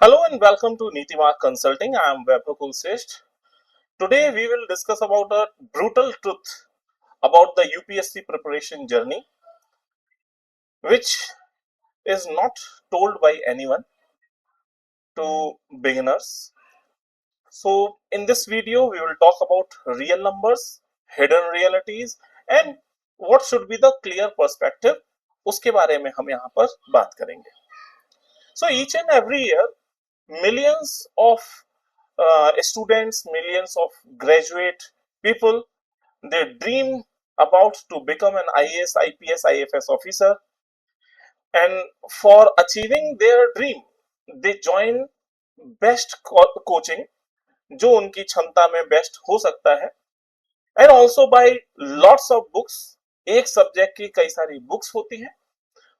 Hello and welcome to Nitimark Consulting. I am Vaibhav Sesht. Today we will discuss about a brutal truth about the UPSC preparation journey, which is not told by anyone to beginners. So in this video we will talk about real numbers, hidden realities and what should be the clear perspective. उसके बारे में हम यहाँ पर बात करेंगे. So each and every year millions of students, millions of graduate people, they dream about to become an IAS, IPS, IFS officer, and for achieving their dream, they join best coaching, जो उनकी क्षमता में best हो सकता है, and also by lots of books. एक subject की कई सारी बुक्स होती हैं,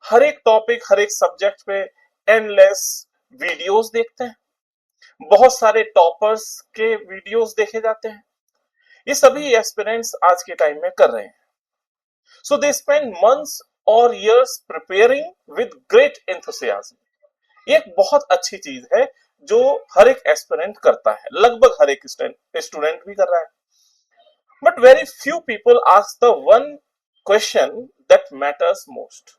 हर एक टॉपिक हर एक सब्जेक्ट पे एंडलेस वीडियोस देखते हैं, बहुत सारे टॉपर्स के वीडियोस देखे जाते हैं. ये सभी एस्पिरेंट्स आज के टाइम में कर रहे हैं. सो दे स्पेंड मंथ्स और years preparing with great enthusiasm. ये एक बहुत अच्छी चीज है जो हर एक एस्पिरेंट करता है, लगभग हर एक स्टूडेंट भी कर रहा है. But very few people ask the one question that matters most.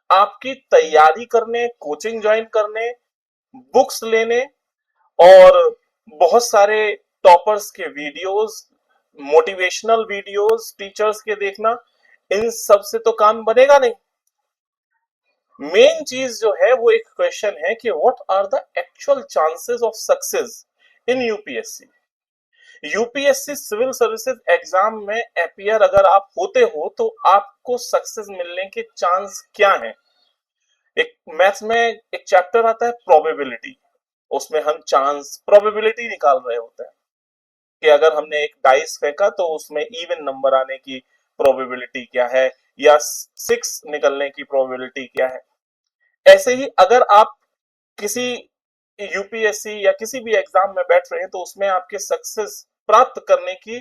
आपकी तैयारी करने, कोचिंग ज्वाइन करने, बुक्स लेने और बहुत सारे टॉपर्स के वीडियोस, मोटिवेशनल वीडियोस टीचर्स के देखना, इन सब से तो काम बनेगा नहीं. मेन चीज जो है वो एक क्वेश्चन है कि what are the actual chances of success in UPSC. UPSC civil services exam में अपीयर अगर आप होते हो तो आपको सक्सेस मिलने के चांस क्या है. एक मैथ्स में एक चैप्टर आता है प्रोबेबिलिटी, उसमें हम चांस प्रोबेबिलिटी निकाल रहे होते हैं कि अगर हमने एक डाइस फेंका तो उसमें इवन नंबर आने की प्रोबेबिलिटी क्या है या 6 निकलने की प्रोबेबिलिटी क्या है. ऐसे ही अगर आप किसी यूपीएससी या किसी भी एग्जाम में बैठ रहे हैं तो उसमें आपके सक्सेस प्राप्त करने की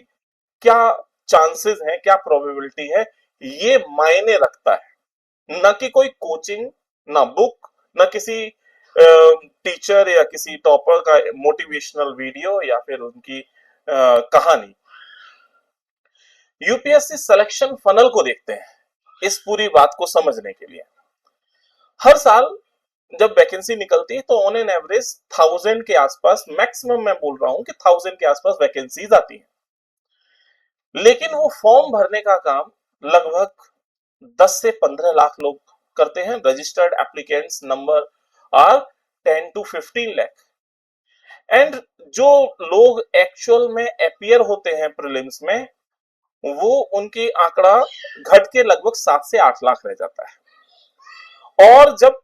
क्या चांसेस हैं, क्या प्रोबेबिलिटी है, ये मायने रखता है. न कि कोई कोचिंग, ना बुक, ना किसी टीचर या किसी टॉपर का मोटिवेशनल वीडियो या फिर उनकी कहानी. यूपीएससी सिलेक्शन फनल को देखते हैं इस पूरी बात को समझने के लिए. हर साल जब वैकेंसी निकलती है तो ऑन एन एवरेज 1000 के आसपास, मैक्सिमम मैं बोल रहा हूं कि 1000 के आसपास वैकेंसीज आती हैं. लेकिन वो फॉर्म भरने का काम लगभग 10 से 15 लाख लोग करते हैं. Registered applicants number are 10 to 15 lakh. And जो लोग एक्चुअल में अपीयर होते हैं प्रीलिम्स में, वो उनकी आंकड़ा घट के लगभग 7 से 8 लाख रह जाता है. और जब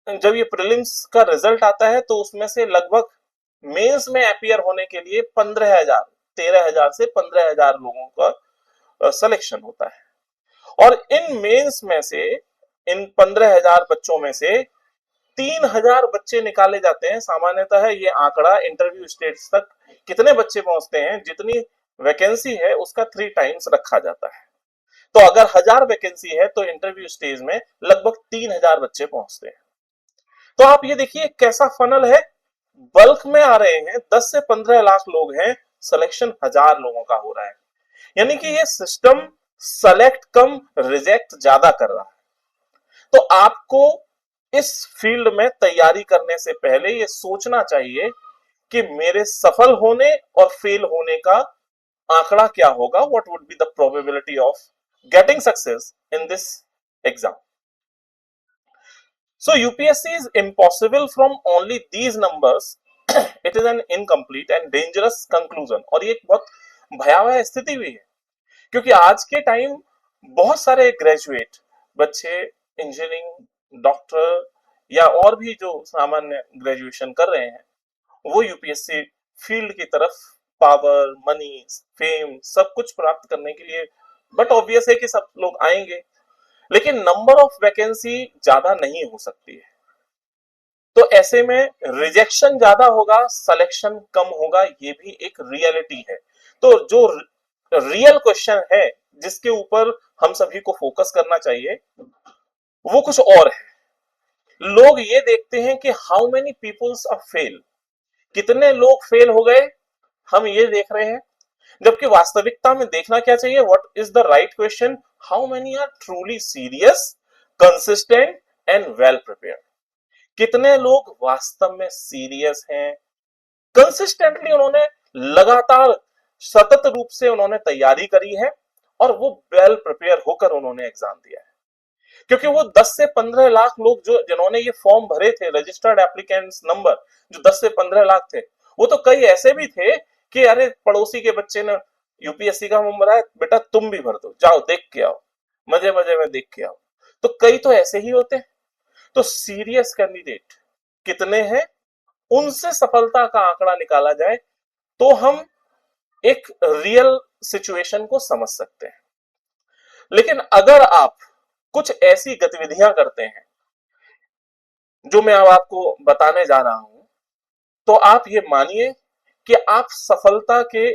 जब ये प्रीलिम्स का रिजल्ट आता है तो उसमें से लगभग मेंस में अपीयर होने के लिए 15,000, 13,000 से 15,000 लोगों का सिलेक्शन होता है. और इन मेंस में से, इन 15,000 बच्चों में से 3,000 बच्चे निकाले जाते हैं. सामान्यतः ये आंकड़ा इंटरव्यू स्टेज तक कितने बच्चे पहुंचते हैं, जितनी वैकेंसी है उसका 3 टाइम्स रखा जाता है. तो अगर 1000 वैकेंसी है तो इंटरव्यू स्टेज में लगभग 3,000 बच्चे पहुंचते हैं. तो आप ये देखिए कैसा फनल है, बल्क में आ रहे हैं, 10 से 15 लाख लोग हैं, सिलेक्शन 1000 लोगों का हो रहा है. यानी कि ये सिस्टम सेलेक्ट कम रिजेक्ट ज्यादा कर रहा है. तो आपको इस फील्ड में तैयारी करने से पहले ये सोचना चाहिए कि मेरे सफल होने और फेल होने का आंकड़ा क्या होगा. What would be the probability of getting success in this exam. So UPSC is impossible from only these numbers. It is an incomplete and dangerous conclusion. और ये एक बहुत भयावह स्थिति भी है क्योंकि आज के टाइम बहुत सारे ग्रेजुएट बच्चे इंजीनियरिंग, डॉक्टर या और भी जो सामान्य ग्रेजुएशन कर रहे हैं, वो यूपीएससी फील्ड की तरफ पावर, मनी, फेम सब कुछ प्राप्त करने के लिए, बट ऑब्वियस है कि सब लोग आएंगे, लेकिन नंबर ऑफ वैकेंसी ज्यादा नहीं हो सकती है. तो ऐसे में रिजेक्शन ज्यादा होगा, सिलेक्शन कम होगा, ये भी एक रियलिटी है. तो जो रियल क्वेश्चन है जिसके ऊपर हम सभी को फोकस करना चाहिए वो कुछ और है. लोग ये देखते हैं कि how many peoples are fail, कितने लोग फेल हो गए, हम ये देख रहे हैं। जबकि वास्तविकता में देखना क्या चाहिए, what is the right question, how many are truly serious, consistent and well prepared. कितने लोग वास्तव में सीरियस हैं, कंसिस्टेंटली उन्होंने लगातार सतत रूप से उन्होंने तैयारी करी है और वो वेल प्रिपेयर होकर उन्होंने एग्जाम दिया है। क्योंकि वो 10 से 15 लाख लोग जो जिन्होंने ये फॉर्म भरे थे, रजिस्टर्ड एप्लीकेंट्स नंबर जो 10 से 15 लाख थे, वो तो कई ऐसे भी थे कि अरे पड़ोसी के बच्चे ने यूपीएससी का फॉर्म भरा है, बेटा तुम भी भर दो, जाओ देख के आओ, मजे मजे में देख के आओ। तो कई तो ऐसे ही होते हैं। तो सीरियस कैंडिडेट कितने हैं, उनसे सफलता का आंकड़ा निकाला जाए तो हम एक रियल सिचुएशन को समझ सकते हैं। लेकिन अगर आप कुछ ऐसी गतिविधियां करते हैं जो मैं अब आपको बताने जा रहा हूं, तो आप ये मानिए कि आप सफलता के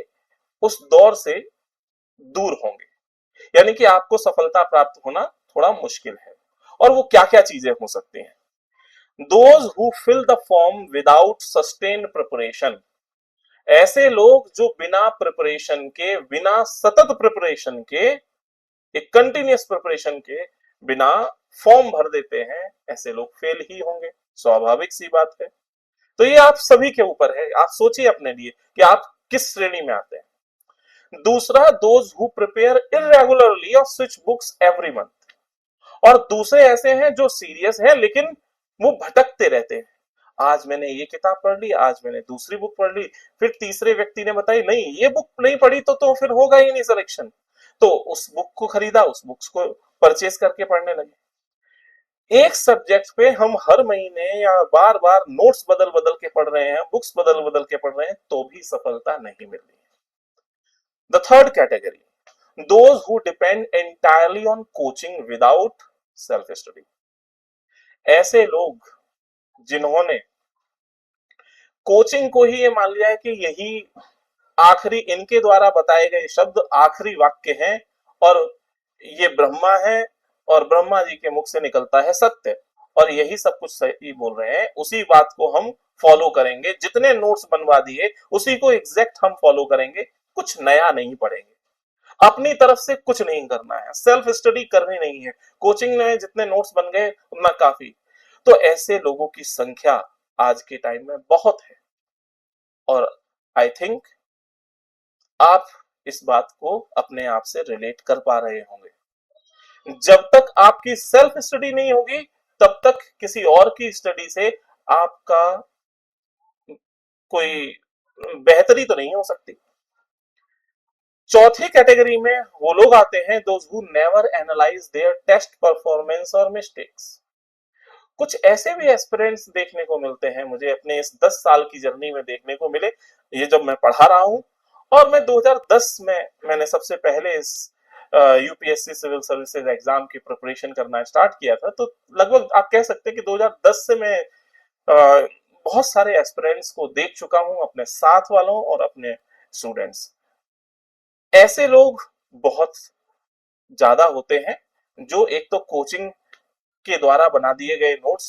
उस दौर से दूर होंगे, यानी कि आपको सफलता प्राप्त होना थोड़ा मुश्किल है। और वो क्या क्या चीजें हो सकती हैं, those who fill the form without sustained preparation, ऐसे लोग जो बिना प्रिपरेशन के, बिना सतत प्रिपरेशन के, एक कंटिन्यूअस प्रिपरेशन के बिना फॉर्म भर देते हैं, ऐसे लोग फेल ही होंगे, स्वाभाविक सी बात है। तो ये आप सभी के ऊपर है, आप सोचिए अपने लिए कि आप किस श्रेणी में आते हैं। दूसरा, दोज हु प्रिपेयर इरेगुलरली और स्विच बुक्स एवरी मंथ, और दूसरे ऐसे हैं जो सीरियस हैं लेकिन वो भटकते रहते हैं, आज मैंने ये किताब पढ़ ली, आज मैंने दूसरी बुक पढ़ ली, फिर तीसरे व्यक्ति ने बताई नहीं ये बुक नहीं पढ़ी तो फिर होगा ही नहीं सिलेक्शन, तो उस बुक को खरीदा, उस बुक्स को परचेज करके पढ़ने लगे। एक सब्जेक्ट पे हम हर महीने या बार बार नोट्स बदल बदल के पढ़ रहे हैं, बुक्स बदल बदल के पढ़ रहे हैं, तो भी सफलता नहीं मिल रही है। The third category, those who depend entirely on coaching without self study, ऐसे लोग जिन्होंने कोचिंग को ही ये मान लिया है कि यही आखिरी, इनके द्वारा बताए गए शब्द आखिरी वाक्य हैं और ये ब्रह्मा है और ब्रह्मा जी के मुख से निकलता है सत्य और यही सब कुछ सही बोल रहे हैं, उसी बात को हम फॉलो करेंगे, जितने नोट्स बनवा दिए उसी को एग्जैक्ट हम फॉलो करेंगे, कुछ नया नहीं पढ़ेंगे, अपनी तरफ से कुछ नहीं करना है, सेल्फ स्टडी करनी नहीं है, कोचिंग में जितने नोट्स बन गए उतना काफी। तो ऐसे लोगों की संख्या आज के टाइम में बहुत है और आई थिंक आप इस बात को अपने आप से रिलेट कर पा रहे होंगे। जब तक आपकी सेल्फ स्टडी नहीं होगी तब तक किसी और की स्टडी से आपका कोई बेहतरी तो नहीं हो सकती। चौथी कैटेगरी में वो लोग आते हैं those who never analyse their test performance और मिस्टेक्स। कुछ ऐसे भी एस्पिरेंट्स देखने को मिलते हैं, मुझे अपने इस 10 साल की जर्नी में देखने को मिले, ये जब मैं पढ़ा रहा हूं और मैं 2010 में मैंने सबसे पहले इस यूपीएससी सिविल सर्विसेज एग्जाम की प्रिपरेशन करना स्टार्ट किया था, तो लगभग आप कह सकते हैं कि 2010 से मैं बहुत सारे एस्पिरेंट्स को देख चुका हूं, अपने साथ वालों और अपने स्टूडेंट्स। ऐसे लोग बहुत ज्यादा होते हैं जो एक तो कोचिंग के द्वारा बना दिए गए नोट्स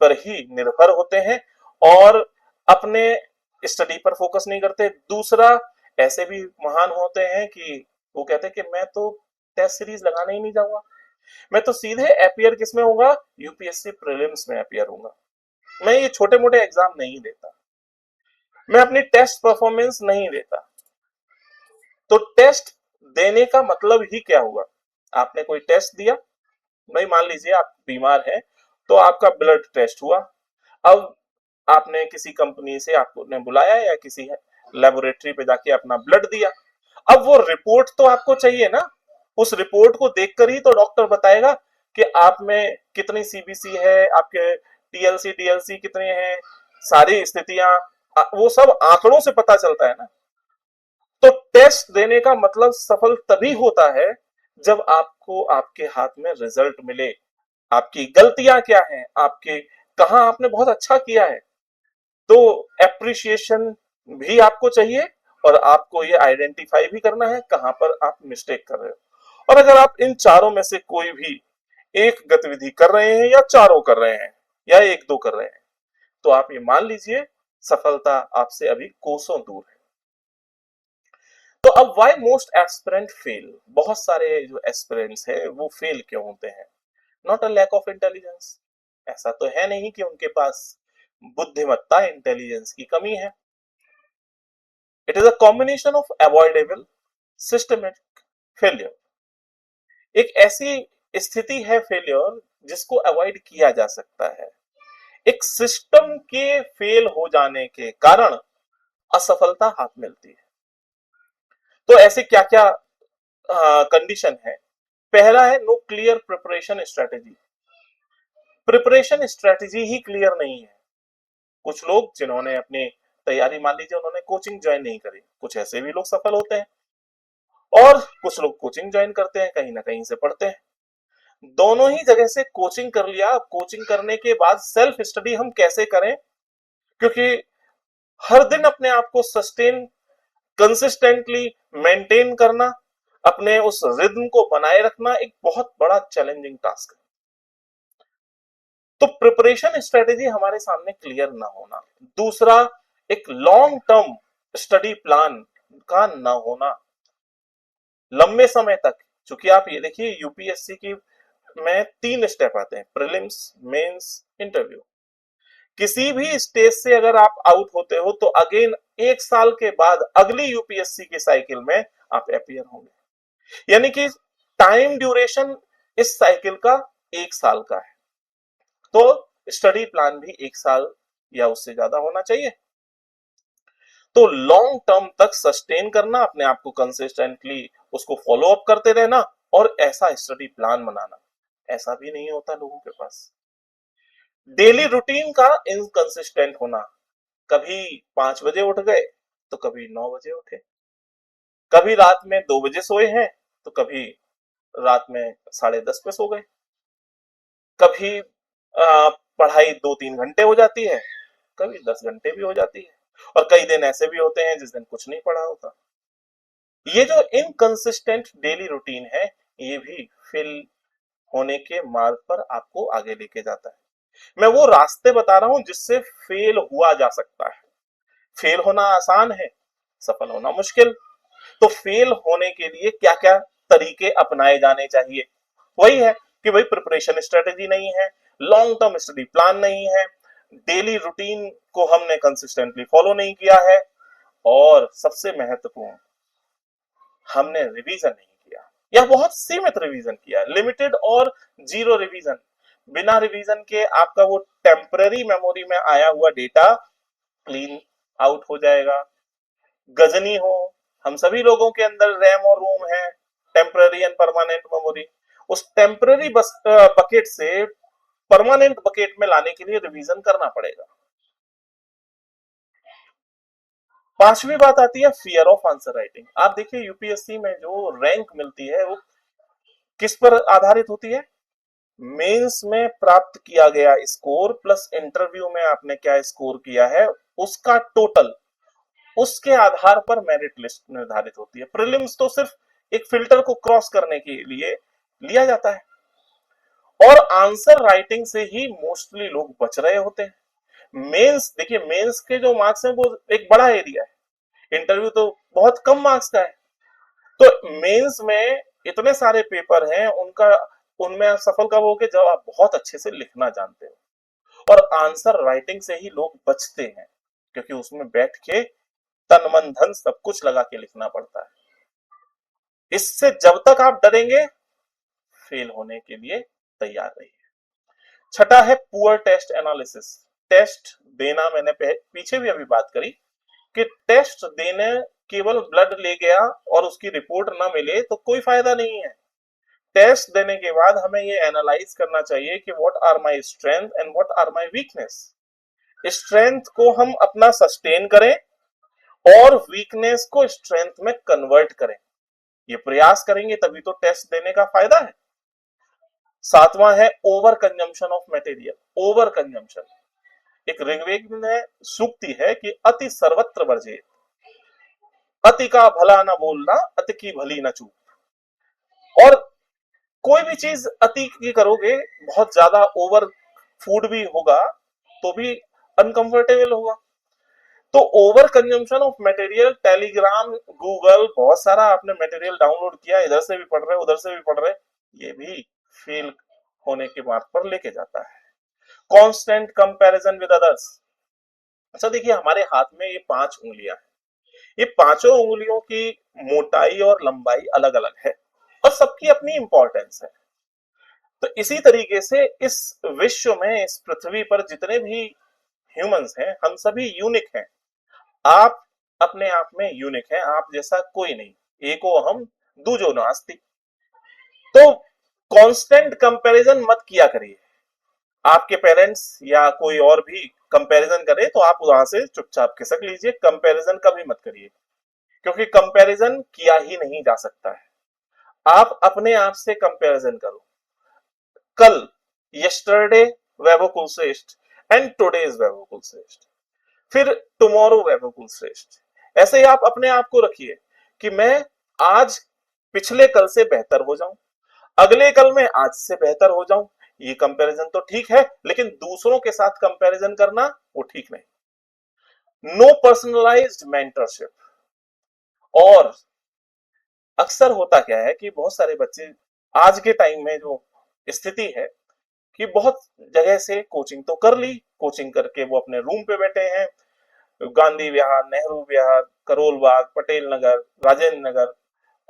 पर ही निर्भर होते हैं और अपने स्टडी पर फोकस नहीं करते। दूसरा, ऐसे भी महान होते हैं कि वो कहते हैं कि मैं तो टेस्ट सीरीज लगाने ही नहीं जाऊंगा, मैं तो सीधे अपियर किस में होगा, यूपीएससी प्रीलिम्स में अपियर होऊंगा, मैं ये छोटे मोटे एग्जाम नहीं देता, मैं अपनी टेस्ट परफॉर्मेंस नहीं देता। तो टेस्ट देने का मतलब ही क्या हुआ, आपने कोई टेस्ट दिया, भाई मान लीजिए आप बीमार हैं तो आपका ब्लड टेस्ट हुआ, अब आपने किसी कंपनी से आपको ने बुलाया या किसी लेबोरेटरी पे जाके अपना ब्लड दिया, अब वो रिपोर्ट तो आपको चाहिए ना, उस रिपोर्ट को देखकर ही तो डॉक्टर बताएगा कि आप में कितनी सीबीसी है, आपके टीएलसी डीएलसी कितने हैं, सारी स्थितियां, वो सब आंकड़ों से पता चलता है ना। तो टेस्ट देने का मतलब सफल तभी होता है जब आपको आपके हाथ में रिजल्ट मिले, आपकी गलतियां क्या हैं, आपके कहां आपने बहुत अच्छा किया है, तो एप्रिसिएशन भी आपको चाहिए और आपको ये आइडेंटिफाई भी करना है कहां पर आप मिस्टेक कर रहे हो। और अगर आप इन चारों में से कोई भी एक गतिविधि कर रहे हैं या चारों कर रहे हैं या 1-2 कर रहे हैं, तो आप ये मान लीजिए सफलता आपसे अभी कोसों दूर है। तो अब व्हाई मोस्ट एस्पिरेंट फेल, बहुत सारे जो एस्पिरेंट्स है वो फेल क्यों होते हैं? Not a lack of intelligence, ऐसा तो है नहीं कि उनके पास बुद्धिमत्ता इंटेलिजेंस की कमी है। It is a combination of avoidable systematic failure, एक ऐसी स्थिति है फेलियर जिसको अवॉइड किया जा सकता है। एक सिस्टम के फेल हो जाने के कारण असफलता हाथ मिलती है। तो ऐसे क्या क्या कंडीशन है? पहला है no clear preparation strategy, preparation strategy ही क्लियर नहीं है। कुछ लोग जिन्होंने अपनी तैयारी, मान लीजिए उन्होंने कोचिंग ज्वाइन नहीं करी, कुछ ऐसे भी लोग सफल होते हैं, और कुछ लोग कोचिंग ज्वाइन करते हैं, कहीं ना कहीं से पढ़ते हैं। दोनों ही जगह से कोचिंग कर लिया, कोचिंग करने के बाद सेल्फ स्टडी हम कैसे करें, क्योंकि हर दिन अपने आप को सस्टेन, कंसिस्टेंटली मेंटेन करना, अपने उस रिदम को बनाए रखना एक बहुत बड़ा चैलेंजिंग टास्क है। तो प्रिपरेशन स्ट्रेटेजी हमारे सामने क्लियर ना होना। दूसरा, एक लॉन्ग टर्म स्टडी प्लान का ना होना, लंबे समय तक। चूंकि आप ये देखिए यूपीएससी की में 3 स्टेप आते हैं, प्रीलिम्स, मेंस, इंटरव्यू। किसी भी स्टेज से अगर आप आउट होते हो तो अगेन 1 साल के बाद अगली यूपीएससी की साइकिल में आप अपीयर होंगे, यानी कि टाइम ड्यूरेशन इस साइकिल का 1 साल का है। तो स्टडी प्लान भी 1 साल या उससे ज्यादा होना चाहिए। तो लॉन्ग टर्म तक सस्टेन करना, अपने आप को कंसिस्टेंटली उसको फॉलो अप करते रहना, और ऐसा स्टडी प्लान बनाना, ऐसा भी नहीं होता लोगों के पास। डेली रूटीन का इनकंसिस्टेंट होना, कभी 5 बजे उठ गए तो कभी 9 बजे उठे, कभी रात में 2 बजे सोए हैं तो कभी रात में 10:30 पे सो गए, कभी पढ़ाई 2-3 घंटे हो जाती है, कभी 10 घंटे भी हो जाती है, और कई दिन ऐसे भी होते हैं जिस दिन कुछ नहीं पढ़ा होता। ये जो इनकंसिस्टेंट डेली रूटीन है, ये भी फेल होने के मार्ग पर आपको आगे लेके जाता है। मैं वो रास्ते बता रहा हूं जिससे फेल हुआ जा सकता है। फेल होना आसान है, सफल होना मुश्किल। तो फेल होने के लिए क्या क्या तरीके अपनाए जाने चाहिए? वही है कि भाई प्रिपरेशन स्ट्रेटेजी नहीं है, लॉन्ग टर्म स्टडी प्लान नहीं है, डेली रूटीन को हमने कंसिस्टेंटली फॉलो नहीं किया है, और सबसे महत्वपूर्ण, हमने रिवीजन नहीं किया, या बहुत सीमित रिवीजन किया, लिमिटेड और जीरो रिवीजन। बिना रिवीजन के आपका वो टेम्पररी मेमोरी में आया हुआ डेटा क्लीन आउट हो जाएगा। गजनी हो, हम सभी लोगों के अंदर रैम और रोम है, टेम्पररी एंड परमानेंट मेमोरी। उस टेम्पररी बकेट से परमानेंट बकेट में लाने के लिए रिवीजन करना पड़ेगा। 5वीं बात आती है फियर ऑफ आंसर राइटिंग। आप देखिए यूपीएससी में जो रैंक मिलती है वो किस पर आधारित होती है? मेंस में प्राप्त किया गया स्कोर प्लस इंटरव्यू में आपने क्या स्कोर किया है, उसका टोटल, उसके आधार पर मेरिट लिस्ट निर्धारित होती है। प्रीलिम्स तो सिर्फ एक फिल्टर को क्रॉस करने के लिए लिया जाता है, और आंसर राइटिंग से ही मोस्टली लोग बच रहे होते हैं। मेंस देखिए, मेंस के जो मार्क्स हैं वो एक बड़ा एरिया है, इंटरव्यू तो बहुत कम मार्क्स का है। तो मेंस में इतने सारे पेपर हैं, उनका उनमें आप सफल कब होगे? जब आप बहुत अच्छे से लिखना जानते हो। और आंसर राइटिंग से ही लोग बचते हैं, क्योंकि उसमें बैठ के तन मन धन सब कुछ लगा के लिखना पड़ता है। इससे जब तक आप डरेंगे, फेल होने के लिए तैयार रहिए। छठा है पुअर टेस्ट एनालिसिस। टेस्ट देना, मैंने पीछे भी अभी बात करी कि टेस्ट देने केवल ब्लड ले गया और उसकी रिपोर्ट ना मिले तो कोई फायदा नहीं है। टेस्ट देने के बाद हमें ये एनालाइज करना चाहिए कि what are my strength and what are my weakness. Strength को हम अपना सस्टेन करें और वीकनेस को स्ट्रेंथ में कन्वर्ट करें। ये प्रयास करेंगे तभी तो टेस्ट देने का फायदा है। 7वां है over consumption of material. Over consumption, एक ऋग्वेद में सूक्ति है कि अति सर्वत्र वर्जित, अति का भला न बोलना, अति की भली न चूक। और कोई भी चीज अति की करोगे, बहुत ज्यादा ओवर फूड भी होगा तो भी अनकंफर्टेबल होगा। तो over consumption of material, Telegram, Google, बहुत सारा आपने मटेरियल डाउनलोड किया, इधर से भी पढ़ रहे उधर से भी पढ़ रहे, ये भी फेल होने के मार्ग पर लेके जाता है। Constant comparison with others. अच्छा देखिए, हमारे हाथ में ये 5 उंगलियां हैं, ये पांचों उंगलियों की मोटाई और लंबाई अलग अलग है और सबकी अपनी इंपॉर्टेंस है। तो इसी तरीके से इस विश्व में, इस पृथ्वी पर जितने भी ह्यूमंस हैं, हम सभी यूनिक हैं। आप अपने आप में यूनिक हैं, आप जैसा कोई नहीं। एको हम दूजो नास्ति। तो कांस्टेंट कंपैरिजन मत किया करिए। आपके पेरेंट्स या कोई और भी कंपैरिजन करे तो आप वहां से चुपचाप खिसक लीजिए, कंपैरिजन कभी मत करिए, क्योंकि कंपैरिजन किया ही नहीं जा सकता है। आप अपने आप से कंपैरिजन करो। कल, yesterday Vaibhav Kulshreshtha and today's Vaibhav Kulshreshtha, फिर टुमारो वैभव कुलश्रेष्ठ। ऐसे ही आप अपने आप को रखिए कि मैं आज पिछले कल से बेहतर हो जाऊं, अगले कल में आज से बेहतर हो जाऊं। ये कंपैरिजन तो ठीक है, लेकिन दूसरों के साथ कंपैरिजन करना वो ठीक नहीं। No personalised mentorship. और अक्सर होता क्या है कि बहुत सारे बच्चे आज के टाइम में जो स्थिति है कि बहुत जगह से कोचिंग तो कर ली, कोचिंग करके वो अपने रूम पे बैठे हैं, गांधी विहार, नेहरू विहार, करोल बाग, पटेल नगर, राजेंद्र नगर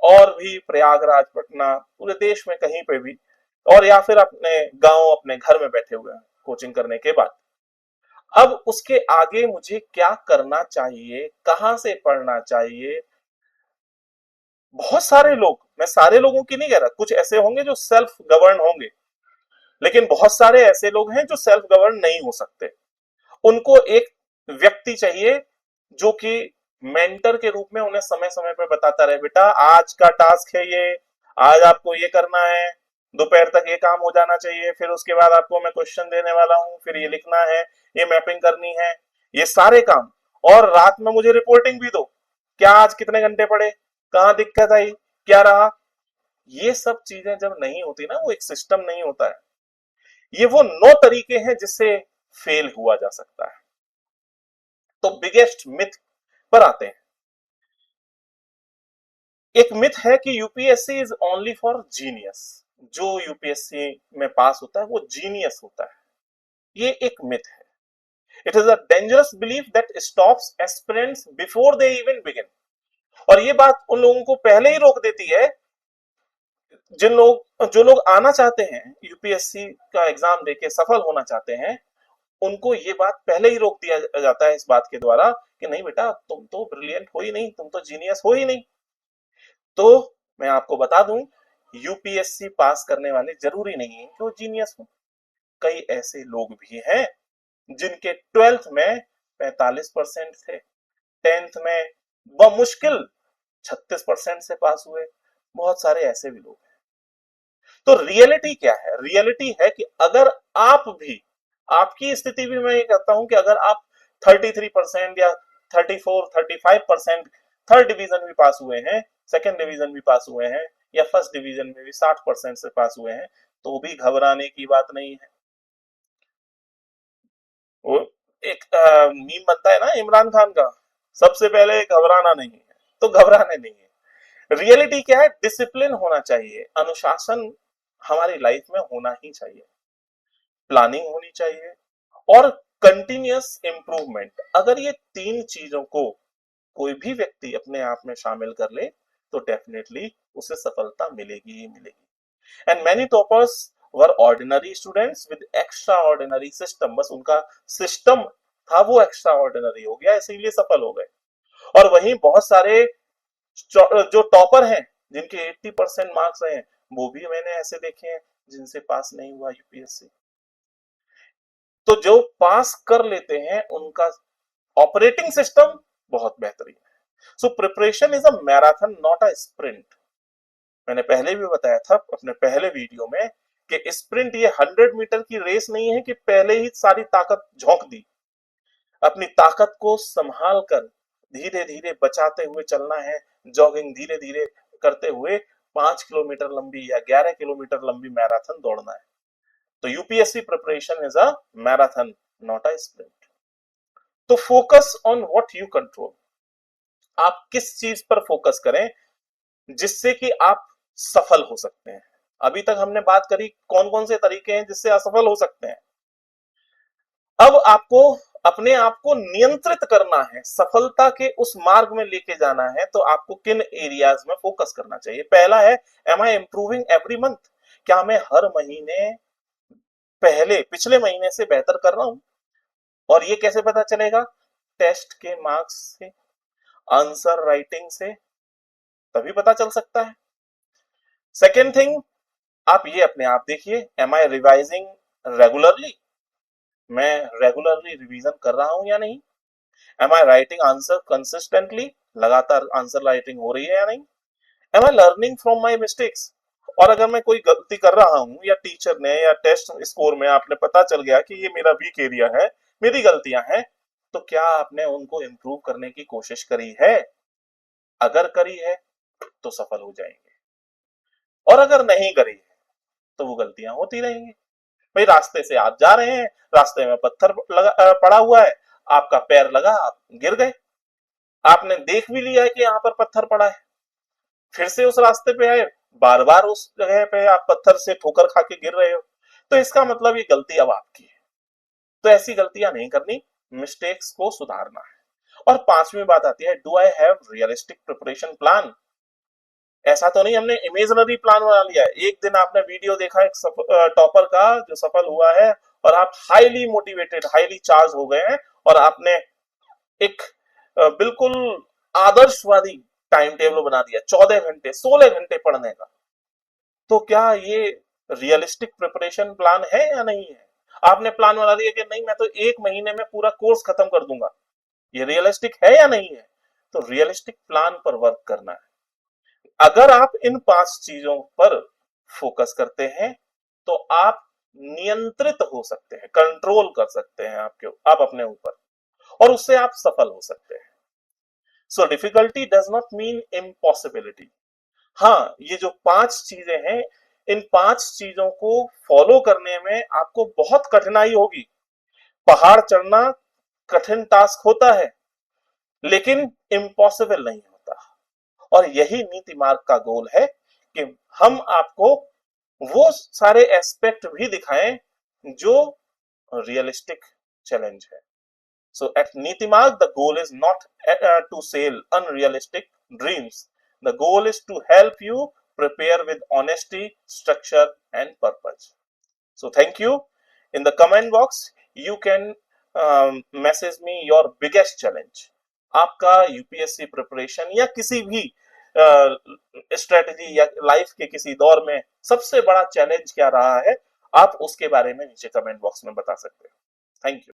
और भी प्रयागराज, पटना, पूरे देश में कहीं पे भी, और या फिर अपने गांव, अपने घर में बैठे हुए हैं कोचिंग करने के बाद। अब उसके आगे मुझे क्या करना चाहिए, कहां से पढ़ना चाहिए। बहुत सारे लोग, मैं सारे लोगों की नहीं कह रहा, कुछ ऐसे होंगे जो सेल्फ गवर्न होंगे, लेकिन बहुत सारे ऐसे लोग हैं जो सेल्फ गवर्न नहीं हो सकते। उनको एक व्यक्ति चाहिए जो कि मेंटर के रूप में उन्हें समय समय पर बताता रहे, बेटा आज का टास्क है ये, आज आपको ये करना है, दोपहर तक ये काम हो जाना चाहिए, फिर उसके बाद आपको मैं क्वेश्चन देने वाला हूँ, फिर ये लिखना है, ये मैपिंग करनी है, ये सारे काम, और रात में मुझे रिपोर्टिंग भी दो, क्या आज कितने घंटे पढ़े, कहाँ दिक्कत आई, क्या रहा। ये सब चीजें जब नहीं होती ना, वो एक सिस्टम नहीं होता है। ये वो 9 तरीके हैं जिससे फेल हुआ जा सकता है। तो बिगेस्ट मिथ पर आते हैं। एक मिथ है कि UPSC is only for genius. जो यूपीएससी में पास होता है वो जीनियस होता है, ये एक मिथ है। It is a dangerous belief that stops aspirants before they even begin. और ये बात उन लोगों को पहले ही रोक देती है, जो लोग आना चाहते हैं, यूपीएससी का एग्जाम देके सफल होना चाहते हैं, उनको ये बात पहले ही रोक दिया जाता है इस बात के द्वारा कि नहीं बेटा, तुम तो ब्रिलियंट हो ही नहीं, तुम तो जीनियस हो ही नहीं। तो मैं आपको बता दूं, यूपीएससी पास करने वाले जरूरी नहीं है कि वो जीनियस हो। कई ऐसे लोग भी हैं जिनके 12th में 45% थे, 10th में बमुश्किल 36% से पास हुए। बहुत सारे ऐसे भी लोग हैं। तो रियलिटी क्या है? रियलिटी है कि अगर आप भी, आपकी स्थिति भी, मैं ये कहता हूं कि अगर आप 33% या 34-35% थर्ड डिवीजन भी पास हुए हैं, सेकंड डिवीजन भी पास हुए हैं, या फर्स्ट डिवीजन में भी 60% से पास हुए हैं, तो भी घबराने की बात नहीं है। वो एक मीम बनता है ना इमरान खान का, सबसे पहले घबराना नहीं है, तो घबराने नहीं है। रियलिटी क्या है? डिसिप्लिन होना चाहिए, अनुशासन हमारी लाइफ में होना ही चाहिए, प्लानिंग होनी चाहिए, और कंटिन्यूअस इंप्रूवमेंट। अगर ये 3 चीजों को कोई भी व्यक्ति अपने आप में शामिल कर ले तो डेफिनेटली उसे सफलता मिलेगी ही मिलेगी। And many toppers were ordinary students with extra ordinary system. बस उनका सिस्टम था वो एक्स्ट्रा ऑर्डिनरी हो गया, इसीलिए सफल हो गए। और वहीं बहुत सारे जो टॉपर हैं, जिनके 80% मार्क्स रहे हैं, वो भी मैंने ऐसे देखे हैं जिनसे पास नहीं हुआ यूपीएससी। तो जो पास कर लेते हैं उनका ऑपरेटिंग सिस्टम बहुत बेहतरीन है। So preparation is a marathon not a sprint. मैंने पहले भी बताया था अपने पहले वीडियो में कि स्प्रिंट ये 100 मीटर की रेस नहीं है कि पहले ही सारी ताकत झोंक दी। अपनी ताकत को संभाल कर धीरे धीरे बचाते हुए चलना है, जॉगिंग धीरे धीरे करते हुए 5 किलोमीटर लंबी या 11 किलोमीटर लंबी मैराथन दौड़ना है। तो UPSC preparation is a marathon, not a sprint. तो focus on what you control, आप किस चीज पर फोकस करें जिससे कि आप सफल हो सकते हैं। अभी तक हमने बात करी कौन कौन से तरीके हैं जिससे असफल हो सकते हैं। अब आपको अपने आप को नियंत्रित करना है, सफलता के उस मार्ग में लेके जाना है, तो आपको किन एरियाज में फोकस करना चाहिए। पहला है, एम आई इंप्रूविंग एवरी मंथ, क्या मैं हर महीने पिछले महीने से बेहतर कर रहा हूं। और ये कैसे पता चलेगा, टेस्ट के मार्क्स से, आंसर राइटिंग से, तभी पता चल सकता है। सेकेंड थिंग, आप ये अपने आप देखिए, एम आई रिवाइजिंग रेगुलरली, मैं रेगुलरली रिवीजन कर रहा हूं या नहीं। Am I writing answer consistently, लगातार आंसर राइटिंग हो रही है या नहीं। Am I learning from my mistakes, और अगर मैं कोई गलती कर रहा हूं या टीचर ने या टेस्ट स्कोर में आपने पता चल गया कि ये मेरा वीक एरिया है, मेरी गलतियां हैं, तो क्या आपने उनको इम्प्रूव करने की कोशिश करी है। अगर करी है तो सफल हो जाएंगे, और अगर नहीं करी है तो वो गलतियां होती रहेंगी। भाई रास्ते से आप जा रहे हैं, रास्ते में पत्थर पड़ा हुआ है, आपका पैर लगा, आप गिर गए, आपने देख भी लिया है कि यहाँ पर पत्थर पड़ा है, फिर से उस रास्ते पे आए, बार बार उस जगह पे आप पत्थर से ठोकर खा के गिर रहे हो, तो इसका मतलब ये गलती अब आपकी है। तो ऐसी गलतियां नहीं करनी, मिस्टेक्स को सुधारना है। और पांचवी बात आती है, do I have realistic preparation plan. ऐसा तो नहीं हमने इमेजिनरी प्लान बना लिया है। एक दिन आपने वीडियो देखा एक टॉपर का जो सफल हुआ है, और आप हाईली मोटिवेटेड, हाईली चार्ज हो गए हैं, और आपने एक बिल्कुल आदर्शवादी टाइम टेबल बना दिया, 14 घंटे 16 घंटे पढ़ने का। तो क्या ये रियलिस्टिक प्रिपरेशन प्लान है या नहीं है। आपने प्लान बना दिया कि नहीं मैं तो 1 महीने में पूरा कोर्स खत्म कर दूंगा, ये रियलिस्टिक है या नहीं है। तो रियलिस्टिक प्लान पर वर्क करना है। अगर आप इन 5 चीजों पर फोकस करते हैं तो आप नियंत्रित हो सकते हैं, कंट्रोल कर सकते हैं आप अपने ऊपर, और उससे आप सफल हो सकते हैं। So difficulty does not mean impossibility. हाँ, ये जो 5 चीजें हैं, इन 5 चीजों को फॉलो करने में आपको बहुत कठिनाई होगी। पहाड़ चढ़ना कठिन टास्क होता है, लेकिन इम्पॉसिबल नहीं होता। और यही नीति मार्ग का गोल है कि हम आपको वो सारे एस्पेक्ट भी दिखाएं जो रियलिस्टिक चैलेंज है। So at Niti Marg, the goal is not to sell unrealistic dreams. The goal is to help you prepare with honesty, structure, and purpose. So thank you. In the comment box, you can message me your biggest challenge. आपका UPSC preparation या किसी भी strategy या life के किसी दौर में सबसे बड़ा चैलेंज क्या रहा है, आप उसके बारे में नीचे कमेंट बॉक्स में बता सकते हैं। Thank you.